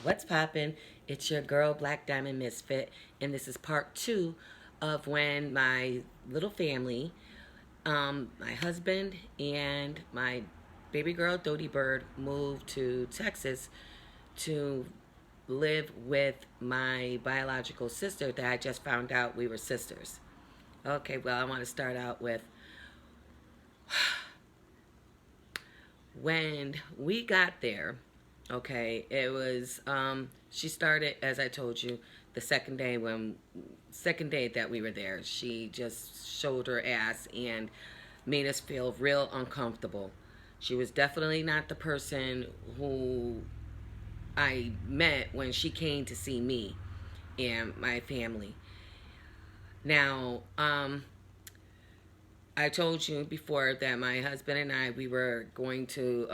What's poppin'? It's your girl, Black Diamond Misfit, and this is part two of when my little family, my husband and my baby girl, Dodie Bird, moved to Texas to live with my biological sister that I just found out we were sisters. Okay, well, I want to start out with when we got there. Okay, it was she started, as I told you, the second day that we were there. She just showed her ass and made us feel real uncomfortable. She was definitely not the person who I met when she came to see me and my family. Now, I told you before that my husband and I, we were going to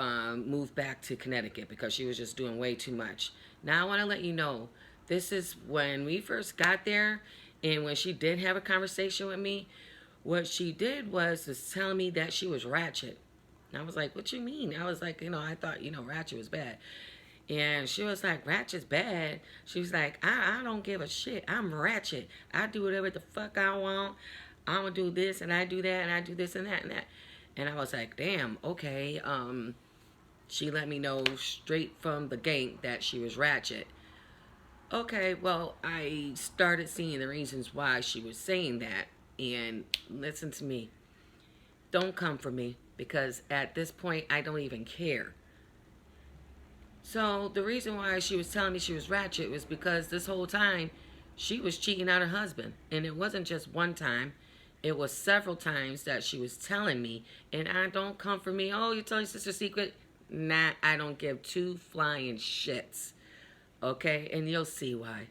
move back to Connecticut because she was just doing way too much. Now I want to let you know, this is when we first got there, and when she did have a conversation with me, what she did was telling me that she was ratchet. And I was like, what you mean? I was like, I thought, ratchet was bad. And she was like, ratchet's bad. She was like, I don't give a shit. I'm ratchet. I do whatever the fuck I want. I'm gonna do this and I do that and I do this and that and that. And I was like, damn, okay. She let me know straight from the gate that she was ratchet. Okay, well, I started seeing the reasons why she was saying that. And listen to me. Don't come for me because at this point, I don't even care. So the reason why she was telling me she was ratchet was because this whole time she was cheating on her husband. And it wasn't just one time. It was several times that she was telling me, and I don't come for me. Oh, you're telling sister secret? Nah, I don't give two flying shits. Okay, and you'll see why.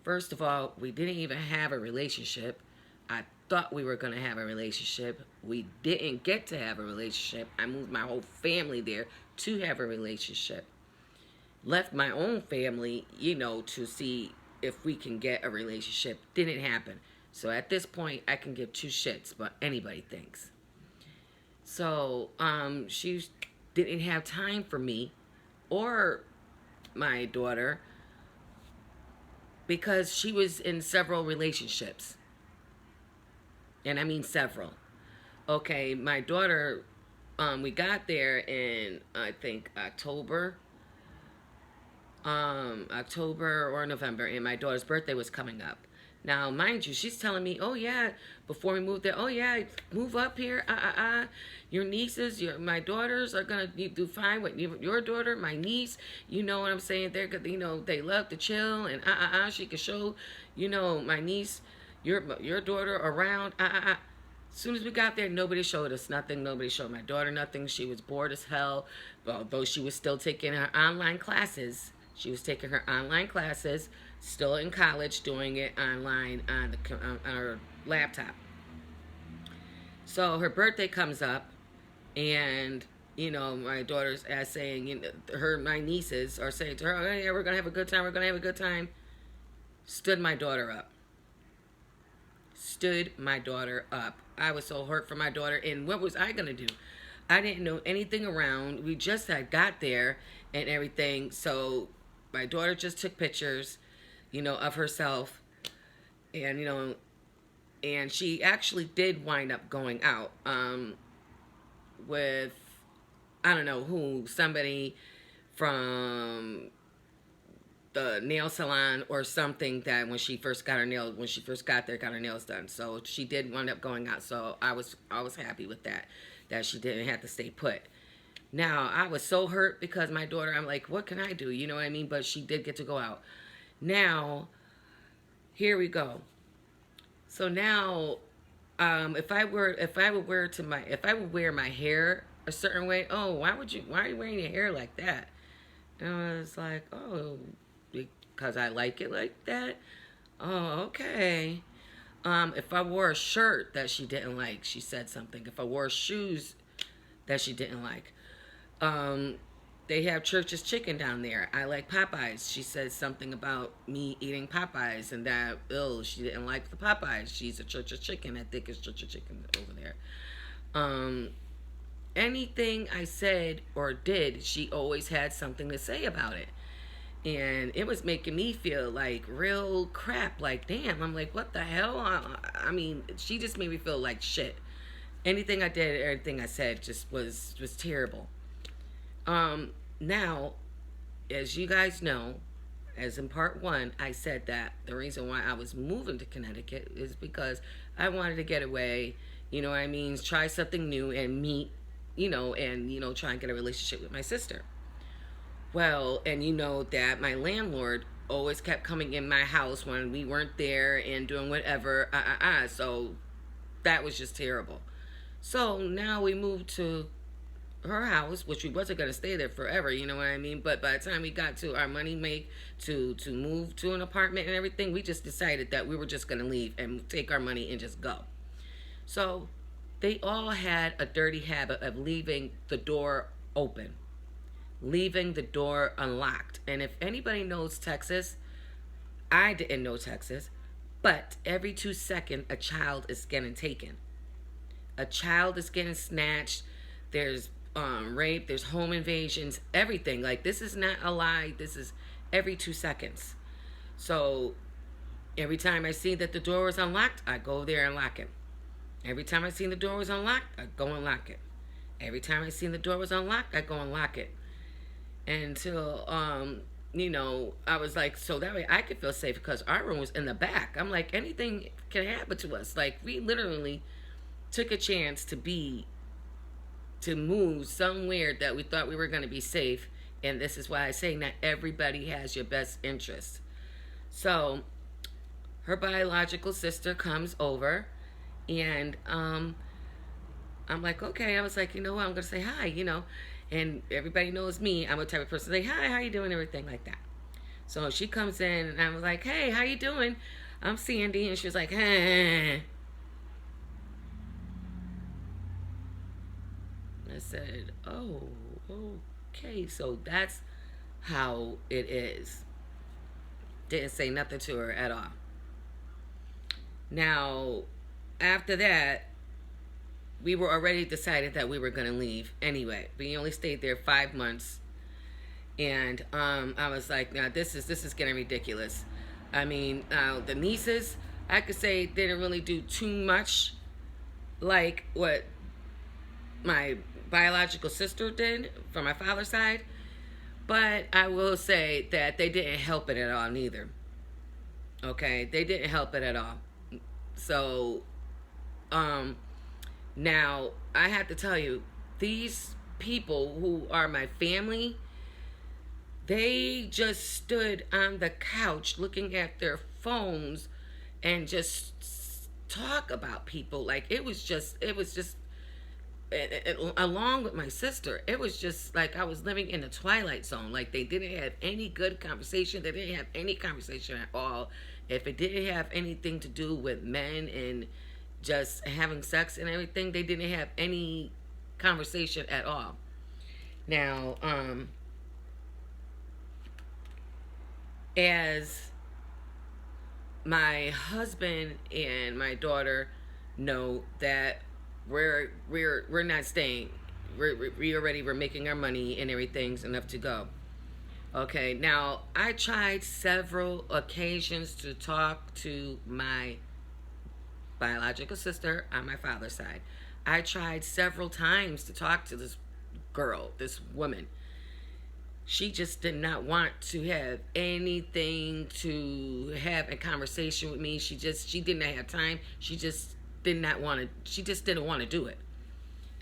First of all, we didn't even have a relationship. I thought we were gonna have a relationship. We didn't get to have a relationship. I moved my whole family there to have a relationship. Left my own family, to see if we can get a relationship. Didn't happen. So at this point, I can give two shits what anybody thinks. So she didn't have time for me or my daughter because she was in several relationships. And I mean several. Okay, my daughter, we got there in, I think, October or November, and my daughter's birthday was coming up. Now, mind you, she's telling me, "Oh yeah, before we moved there, oh yeah, move up here. Your nieces, my daughters are gonna do fine with your daughter, my niece. You know what I'm saying? They're, they love to chill, and She can show, my niece, your daughter around. As soon as we got there, nobody showed us nothing. Nobody showed my daughter nothing. She was bored as hell, although she was still taking her online classes. She was taking her online classes, still in college, doing it online on her laptop. So her birthday comes up, and my daughter's saying, my nieces are saying to her, "Oh yeah, we're gonna have a good time. We're gonna have a good time." Stood my daughter up. Stood my daughter up. I was so hurt for my daughter, and what was I gonna do? I didn't know anything around. We just had got there and everything, so my daughter just took pictures, of herself, and and she actually did wind up going out with, I don't know who, somebody from the nail salon or something, that when she first got there, got her nails done. So she did wind up going out. So I was happy with that she didn't have to stay put. Now I was so hurt because my daughter, I'm like, what can I do? You know what I mean? But she did get to go out. Now, here we go. So now, if I would wear my hair a certain way, oh, why are you wearing your hair like that? And I was like, oh, because I like it like that. Oh, okay. If I wore a shirt that she didn't like, she said something. If I wore shoes that she didn't like, um, they have Church's Chicken down there. I like Popeyes. She said something about me eating Popeyes and that, she didn't like the Popeyes. She's a Church's Chicken. I think it's Church's Chicken over there. Um, Anything I said or did, she always had something to say about it. And it was making me feel like real crap. Like, damn, I'm like, what the hell? I mean, she just made me feel like shit. Anything I did, everything I said just was terrible. Now, as you guys know, as in part one, I said that the reason why I was moving to Connecticut is because I wanted to get away, you know what I mean, try something new and meet, try and get a relationship with my sister. Well, and you know that my landlord always kept coming in my house when we weren't there and doing whatever. So that was just terrible. So now we moved to her house, which we wasn't gonna stay there forever, you know what I mean? But by the time we got to our money make to move to an apartment and everything, we just decided that we were just gonna leave and take our money and just go. So they all had a dirty habit of leaving the door open, leaving the door unlocked. And if anybody knows Texas, I didn't know Texas, but every 2 seconds a child is getting taken. A child is getting snatched. There's rape, there's home invasions, everything. Like, this is not a lie. This is every 2 seconds. So every time I see that the door is unlocked, I go there and lock it. Every time I see the door was unlocked, I go and lock it. Every time I see the door was unlocked, I go and lock it. Until I was like, so that way I could feel safe because our room was in the back. I'm like, anything can happen to us. Like, we literally took a chance to move somewhere that we thought we were going to be safe. And this is why I say not everybody has your best interest. So her biological sister comes over, and I'm like, okay. I was like, you know what, I'm going to say hi, and everybody knows me. I'm a type of person to say hi, how you doing, everything like that. So she comes in, and I was like, hey, how you doing? I'm Sandy. And she was like, hey. I said, oh, okay, so that's how it is. Didn't say nothing to her at all. Now, after that, we were already decided that we were going to leave anyway. We only stayed there 5 months. And I was like, now this is getting ridiculous. I mean, the nieces, I could say, didn't really do too much like what my biological sister did from my father's side, but I will say that they didn't help it at all neither. Okay, they didn't help it at all. So now I have to tell you, these people who are my family, they just stood on the couch looking at their phones and just talk about people. Like, it was just along with my sister, it was just like I was living in a twilight zone. Like, they didn't have any good conversation. They didn't have any conversation at all. If it didn't have anything to do with men and just having sex and everything, they didn't have any conversation at all. Now, as my husband and my daughter know that we're not staying. We already were making our money and everything's enough to go. Okay, now I tried several occasions to talk to my biological sister on my father's side. I tried several times to talk to this girl, this woman. She just did not want to have anything to have a conversation with me. She did not have time. She just didn't want to do it.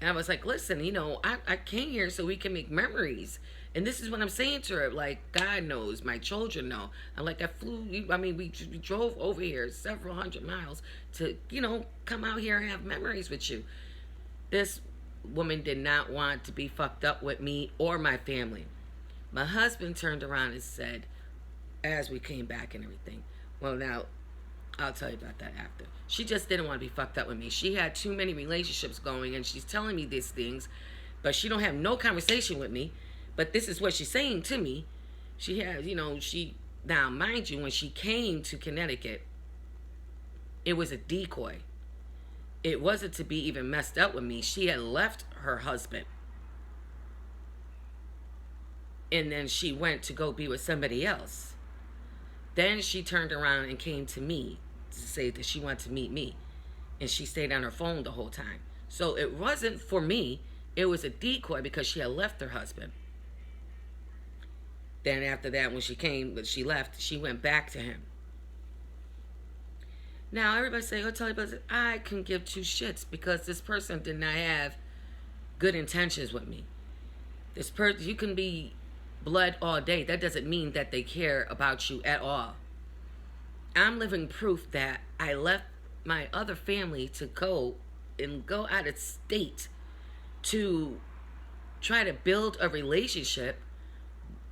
And I was like, listen, I came here so we can make memories. And this is what I'm saying to her. Like, God knows, my children know. I'm like, we drove over here several hundred miles to, come out here and have memories with you. This woman did not want to be fucked up with me or my family. My husband turned around and said, as we came back and everything, well, now, I'll tell you about that after. She just didn't want to be fucked up with me. She had too many relationships going, and she's telling me these things, but she don't have no conversation with me. But this is what she's saying to me. She has, now, mind you, when she came to Connecticut, it was a decoy. It wasn't to be even messed up with me. She had left her husband. and then she went to go be with somebody else. Then she turned around and came to me to say that she wanted to meet me, and she stayed on her phone the whole time. So it wasn't for me, it was a decoy because she had left her husband. Then after that, when she left, she went back to him. Now everybody say, "Oh, tell you about it." I can give two shits because this person did not have good intentions with me. This person, you can be blood all day. That doesn't mean that they care about you at all. I'm living proof that I left my other family to go out of state to try to build a relationship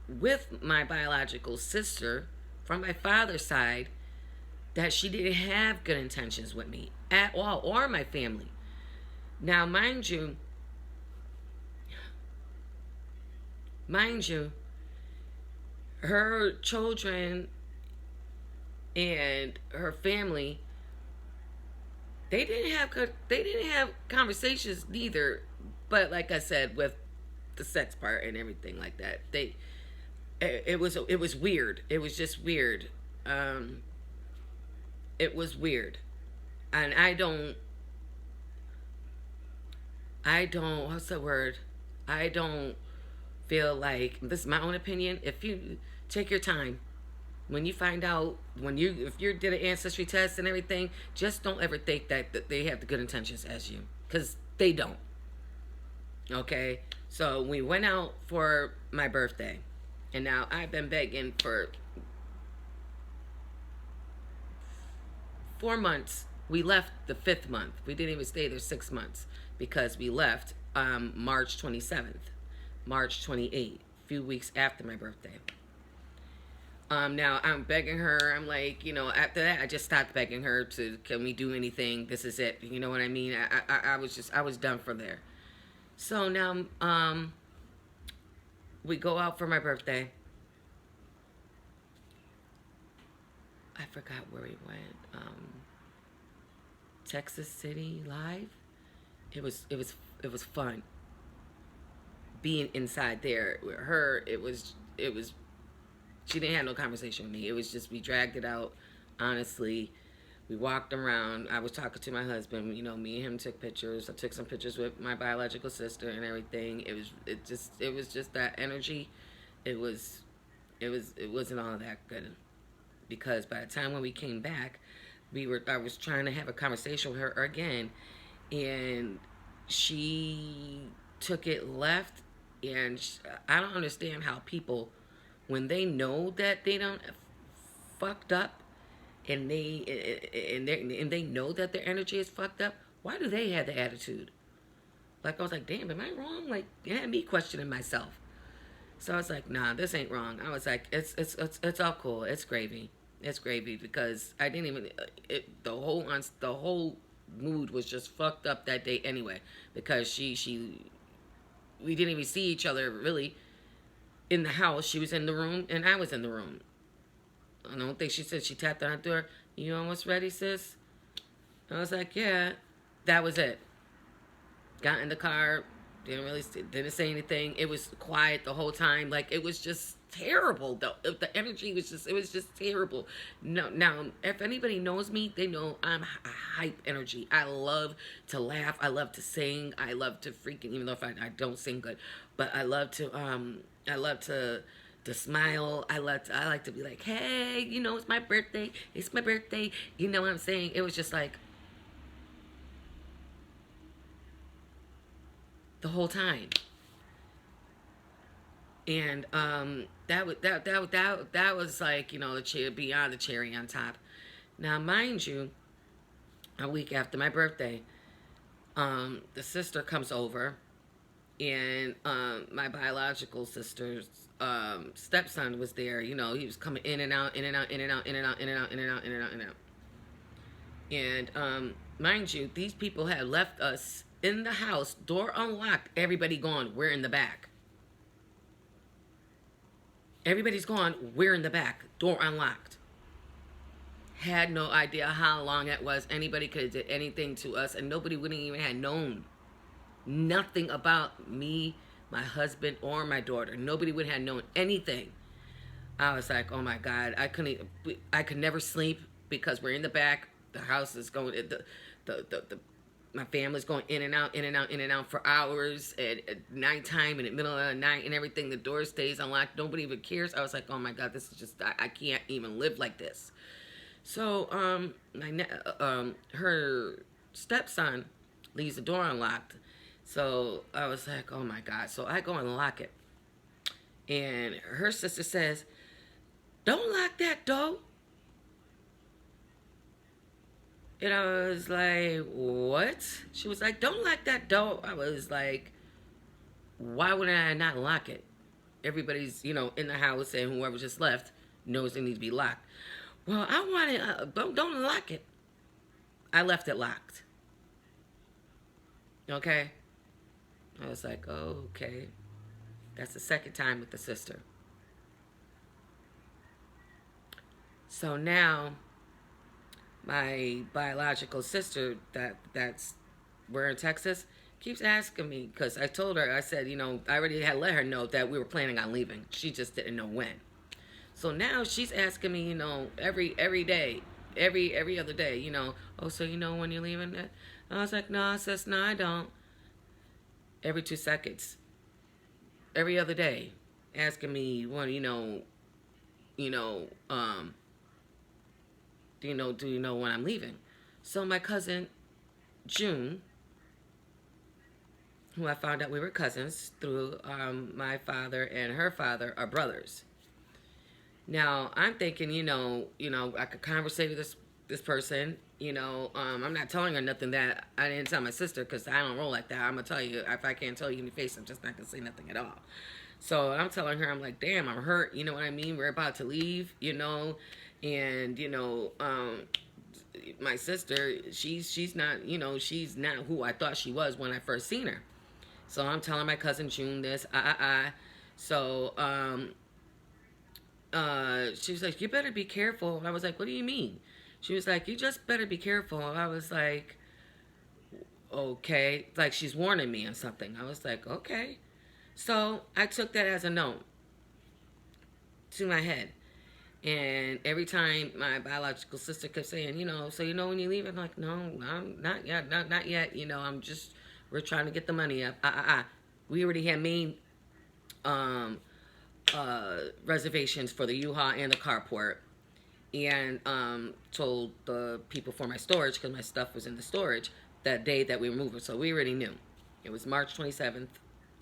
with my biological sister from my father's side, that she didn't have good intentions with me at all, or my family. Now, mind you, her children and her family, they didn't have conversations neither. But like I said, with the sex part and everything like that, it was weird. It was just weird. It was weird, and I don't. What's the word? I don't feel like, this is my own opinion. If you take your time, when you find out, if you did an ancestry test and everything, just don't ever think that they have the good intentions as you, because they don't. Okay, so we went out for my birthday, and now I've been begging for 4 months. We left the 5th month. We didn't even stay there 6 months because we left March 27th, March 28th, a few weeks after my birthday. Now I'm begging her. I'm like, after that, I just stopped begging her to, can we do anything? This is it. You know what I mean? I was done from there. So now, we go out for my birthday. I forgot where we went. Texas City Live. It was fun. Being inside there with her, it was. She didn't have no conversation with me. It was just, we dragged it out. Honestly, we walked around. I was talking to my husband. Me and him took pictures. I took some pictures with my biological sister and everything. It was just that energy. It wasn't all that good. Because by the time when we came back, I was trying to have a conversation with her again, and she took it left. And I don't understand how people, when they know that they don't fucked up, and they know that their energy is fucked up, why do they have the attitude? Like, I was like, damn, am I wrong? Like, it had me questioning myself. So I was like, nah, this ain't wrong. I was like, it's all cool. It's gravy. It's gravy, because I didn't even, the whole mood was just fucked up that day anyway, because we didn't even see each other really in the house. She was in the room and I was in the room. I don't think she said, she tapped on the door, "You almost ready, sis?" I was like, yeah. That was it. Got in the car, didn't say anything. It was quiet the whole time. Like, it was just terrible. The energy was just terrible. No, now, if anybody knows me, they know I'm a hype energy. I love to laugh. I love to sing. I love to freaking, even though if I don't sing good, but I love to smile. I like to be like, hey, it's my birthday. It's my birthday. You know what I'm saying? It was just like the whole time. And that was like, the cherry beyond the cherry on top. Now, mind you, a week after my birthday, the sister comes over, and my biological sister's stepson was there. He was coming in and out, in and out, in and out, in and out, in and out, in and out, in and out, in and out. And mind you, these people had left us in the house, door unlocked, everybody gone. We're in the back. Everybody's gone. We're in the back. Door unlocked. Had no idea how long it was. Anybody could have did anything to us, and nobody wouldn't even have known nothing about me, my husband or my daughter. Nobody would have known anything. I was like, oh my God, I could never sleep because we're in the back. The house is going, the my family's going in and out, in and out, in and out for hours at nighttime and at middle of the night and everything. The door stays unlocked. Nobody even cares. I was like, oh my God, this is just, I can't even live like this. So, her stepson leaves the door unlocked. So I was like, oh my God. So I go and lock it. And her sister says, don't lock that door. And I was like, what? She was like, don't lock that door. I was like, why would I not lock it? Everybody's, in the house, and whoever just left knows it needs to be locked. Well, I want it, don't lock it. I left it locked. Okay? I was like, oh, okay. That's the second time with the sister. So now, my biological sister that's we're in Texas keeps asking me, because I told her, I said, I already had let her know that we were planning on leaving. She just didn't know when. So now she's asking me, every day, every other day, oh, so when you're leaving? And I was like, no, sis, no, I don't. Every 2 seconds, every other day, asking me, well, do you know when I'm leaving? So my cousin June, who I found out we were cousins through my father and her father are brothers. Now I'm thinking, I could conversate with this person. I'm not telling her nothing that I didn't tell my sister, because I don't roll like that. I'm gonna tell you, if I can't tell you in your face, I'm just not gonna say nothing at all. So I'm telling her, I'm like, damn, I'm hurt. You know what I mean? We're about to leave. And my sister, she's not, she's not who I thought she was when I first seen her. So I'm telling my cousin June this, So she was like, you better be careful. And I was like, what do you mean? She was like, you just better be careful. I was like, okay. Like she's warning me or something. I was like, okay. So I took that as a no to my head. And every time my biological sister kept saying, so when you leave, I'm like, no, I'm not yet, not yet. We're trying to get the money up. We already had made reservations for the U-Haul and the carport, and told the people for my storage, because my stuff was in the storage, that day that we were moving. So we already knew. It was March 27th,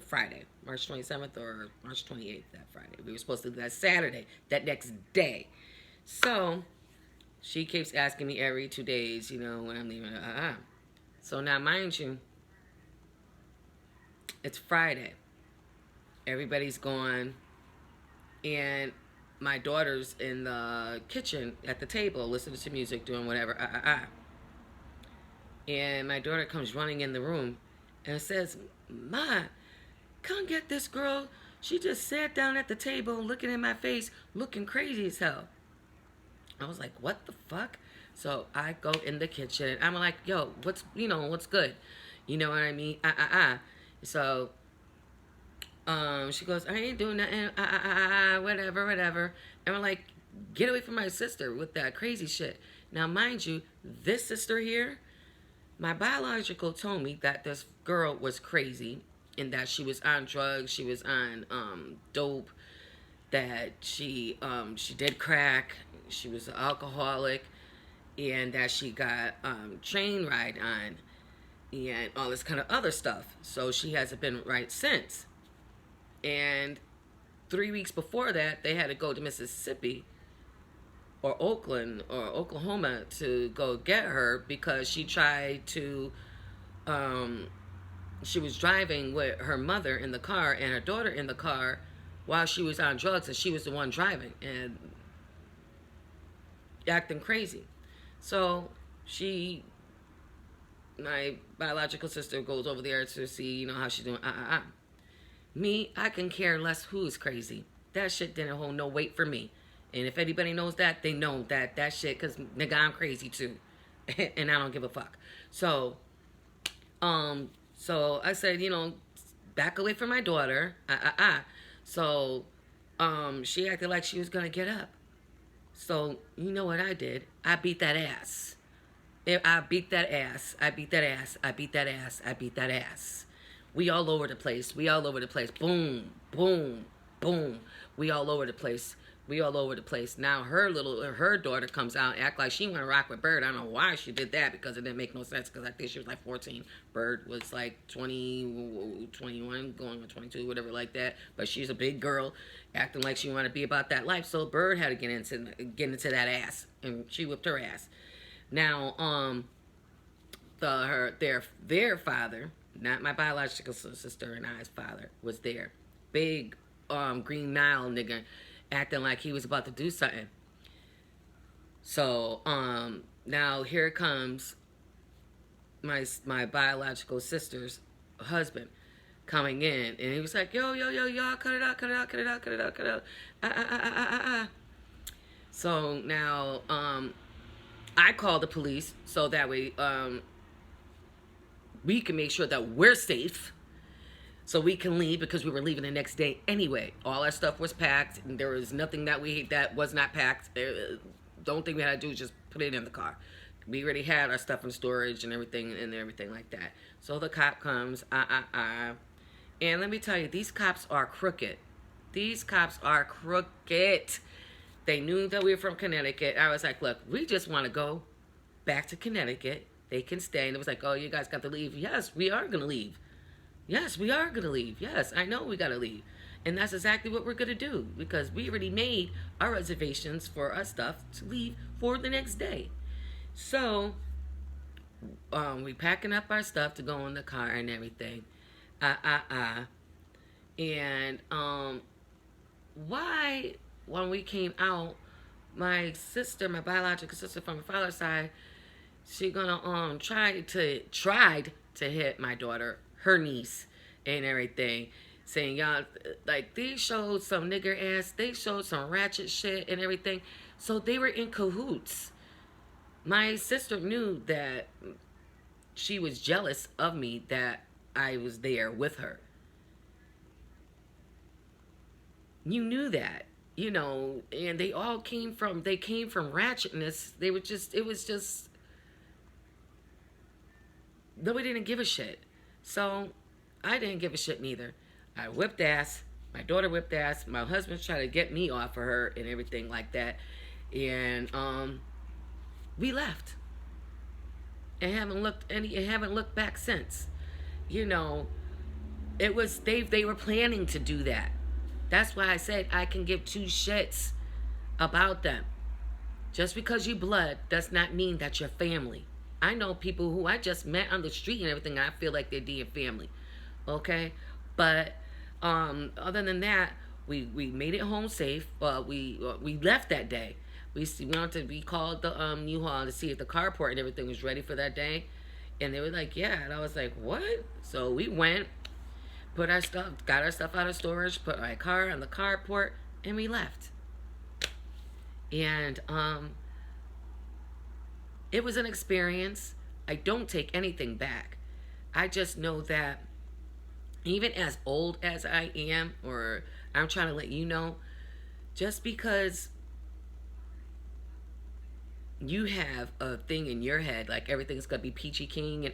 Friday. March 27th or March 28th, that Friday. We were supposed to do that Saturday, that next day. So she keeps asking me every 2 days, when I'm leaving. So now, mind you, it's Friday. Everybody's gone. And my daughter's in the kitchen at the table, listening to music, doing whatever. And my daughter comes running in the room and says, Ma, come get this girl. She just sat down at the table looking in my face, looking crazy as hell. I was like, what the fuck? So I go in the kitchen. I'm like, yo, what's good? You know what I mean? So she goes, I ain't doing nothing. Whatever. And I'm like, get away from my sister with that crazy shit. Now, mind you, this sister here, my biological told me that this girl was crazy, and that she was on drugs, she was on dope, that she did crack, she was an alcoholic, and that she got train ride on, and all this kind of other stuff. So she hasn't been right since. And 3 weeks before that, they had to go to Mississippi or Oakland or Oklahoma to go get her, because she tried to she was driving with her mother in the car and her daughter in the car while she was on drugs, and she was the one driving and acting crazy. So my biological sister goes over there to see, how she's doing. Me, I can care less who's crazy. That shit didn't hold no weight for me. And if anybody knows that, they know that shit, because nigga, I'm crazy too. And I don't give a fuck. So I said, back away from my daughter. So, she acted like she was gonna get up. So, you know what I did? I beat that ass. I beat that ass. I beat that ass. I beat that ass. I beat that ass. We all over the place. We all over the place. Boom, boom, boom. We all over the place. We all over the place. Now her daughter comes out and act like she want to rock with Bird. I don't know why she did that, because it didn't make no sense, because I think she was like 14. Bird was like 20, 21, going on 22, whatever like that. But she's a big girl acting like she want to be about that life. So Bird had to get into that ass, and she whipped her ass. Now, their father, not my biological sister and I's father, was there. Big Green Nile nigga, acting like he was about to do something. So now here comes my biological sister's husband coming in, and he was like, yo, y'all, cut it out. So now I call the police so that way we can make sure that we're safe, so we can leave, because we were leaving the next day anyway. All our stuff was packed, and there was nothing that was not packed. The only thing we had to do was just put it in the car. We already had our stuff in storage and everything like that. So the cop comes, and let me tell you, these cops are crooked. These cops are crooked. They knew that we were from Connecticut. I was like, look, we just want to go back to Connecticut. They can stay. And it was like, oh, you guys got to leave. Yes, we are going to leave. Yes, we are going to leave. Yes, I know we got to leave. And that's exactly what we're going to do, because we already made our reservations for our stuff to leave for the next day. So we packing up our stuff to go in the car and everything. And why, when we came out, my sister, my biological sister from my father's side, she gonna tried to hit my daughter, her niece, and everything, saying, y'all, like, they showed some nigger ass, they showed some ratchet shit and everything. So they were in cahoots. My sister knew that she was jealous of me, that I was there with her. You knew that, you know, and they came from ratchetness. They were just, it was just, nobody didn't give a shit. So I didn't give a shit neither. I whipped ass. My daughter whipped ass. My husband tried to get me off of her and everything like that. And we left. And haven't looked back since. You know, it was they were planning to do that. That's why I said I can give two shits about them. Just because you blood does not mean that you're family. I know people who I just met on the street and everything, and I feel like they're dear family. Okay? But other than that, we made it home safe. We left that day. We called the U-Haul to see if the carport and everything was ready for that day. And they were like, yeah. And I was like, what? So we went, got our stuff out of storage, put my car on the carport, and we left. And it was an experience. I don't take anything back. I just know that even as old as I am, or I'm trying to let you know, just because you have a thing in your head like everything's gonna be peachy keen and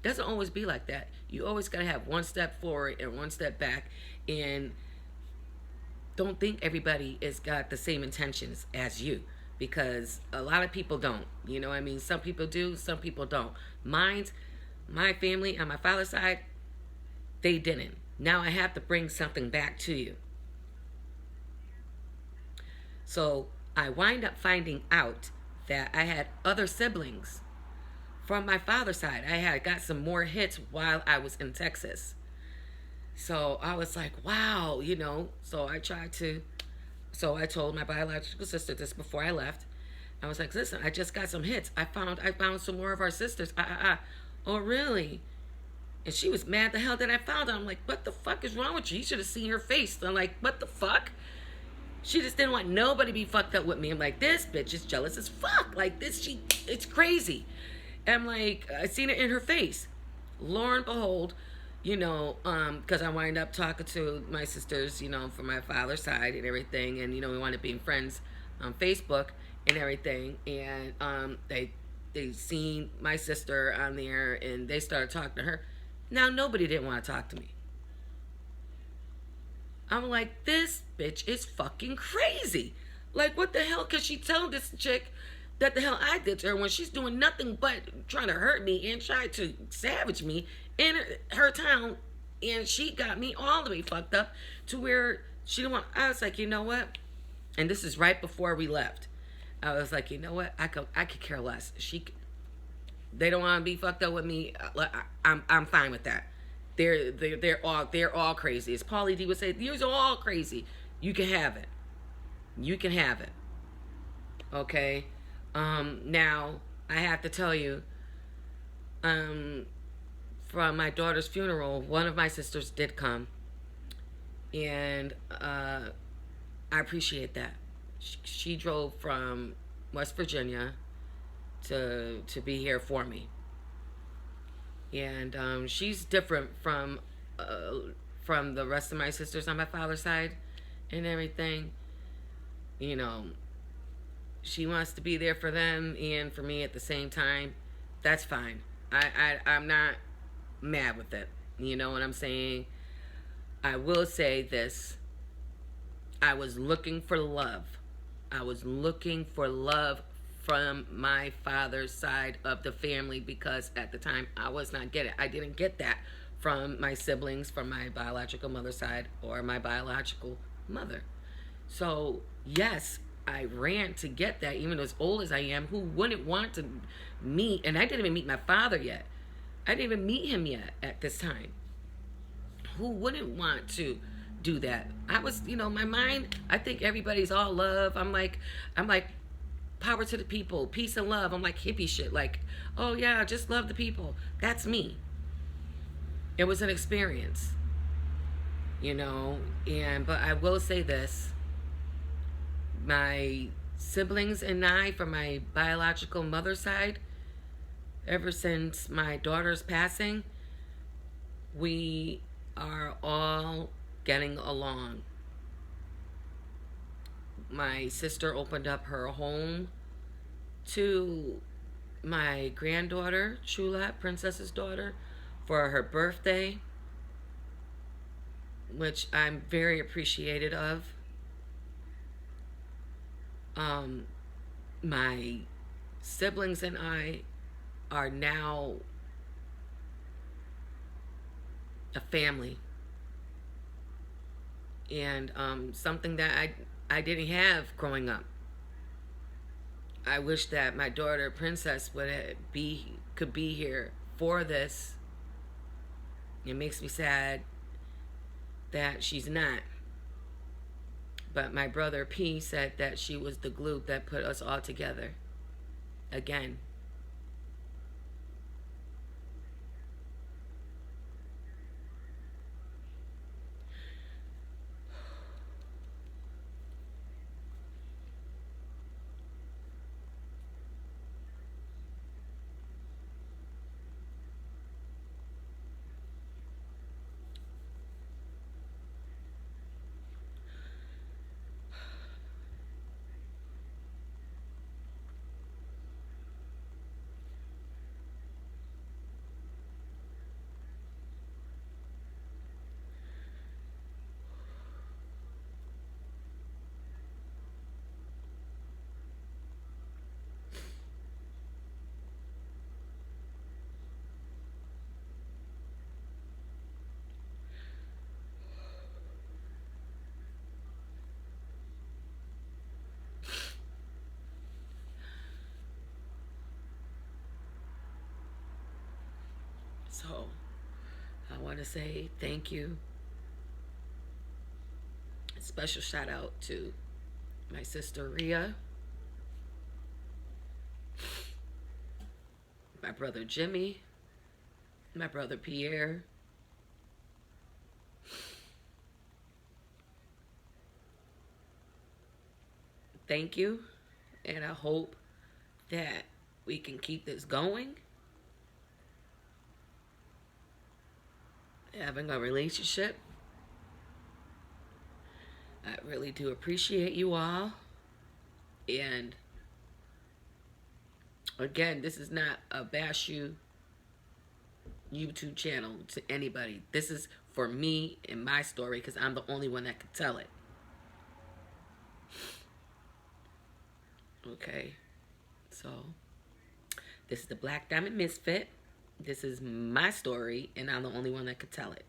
doesn't always be like that. You always gotta have one step forward and one step back, and don't think everybody has got the same intentions as you, because a lot of people don't. You know what I mean? Some people do, some people don't. My family on my father's side, they didn't. Now I have to bring something back to you. So I wind up finding out that I had other siblings from my father's side. I had got some more hits while I was in Texas. So I was like, wow, you know. So I told my biological sister this before I left. I was like, listen, I just got some hits. I found some more of our sisters. Oh, really? And she was mad the hell that I found her. I'm like, what the fuck is wrong with you? You should have seen her face. I'm like, what the fuck? She just didn't want nobody to be fucked up with me. I'm like, this bitch is jealous as fuck. Like, it's crazy. And I'm like, I seen it in her face. Lo and behold, because I wind up talking to my sisters, from my father's side and everything, and we wind up being friends on Facebook and everything, and they seen my sister on there, and they started talking to her. Now nobody didn't want to talk to me. I'm like, this bitch is fucking crazy. Like, what the hell? Because she told this chick that the hell I did to her when she's doing nothing but trying to hurt me and try to savage me in her town. And she got me all the way fucked up to where she didn't want. I was like, you know what? And this is right before we left. I was like, you know what? I could care less. They don't want to be fucked up with me. I'm fine with that. They're all crazy. As Paulie D would say, you're all crazy. You can have it. You can have it. Okay. Now I have to tell you, from my daughter's funeral, one of my sisters did come, and I appreciate that. She drove from West Virginia to be here for me, and she's different from the rest of my sisters on my father's side and everything. She wants to be there for them and for me at the same time. That's fine. I'm not mad with it. You know what I'm saying? I will say this. I was looking for love. I was looking for love from my father's side of the family, because at the time I was not getting it. I didn't get that from my siblings, from my biological mother's side, or my biological mother. So yes, I ran to get that, even as old as I am. Who wouldn't want to meet? And I didn't even meet my father yet. I didn't even meet him yet at this time. Who wouldn't want to do that? I was, my mind, I think everybody's all love. I'm like, power to the people, peace and love. I'm like hippie shit. Like, oh yeah, just love the people. That's me. It was an experience, but I will say this. My siblings and I, from my biological mother's side, ever since my daughter's passing, we are all getting along. My sister opened up her home to my granddaughter, Chula, Princess's daughter, for her birthday, which I'm very appreciative of. My siblings and I are now a family, and something that I didn't have growing up. I wish that my daughter Princess could be here for this. It makes me sad that she's not. But my brother P said that she was the glue that put us all together again. So I want to say thank you. A special shout out to my sister Rhea, my brother Jimmy, my brother Pierre. Thank you, and I hope that we can keep this going. having a relationship. I really do appreciate you all. And again, this is not a bash you YouTube channel to anybody. This is for me and my story because I'm the only one that can tell it. Okay, so this is the Black Diamond Misfit. This is my story, and I'm the only one that could tell it.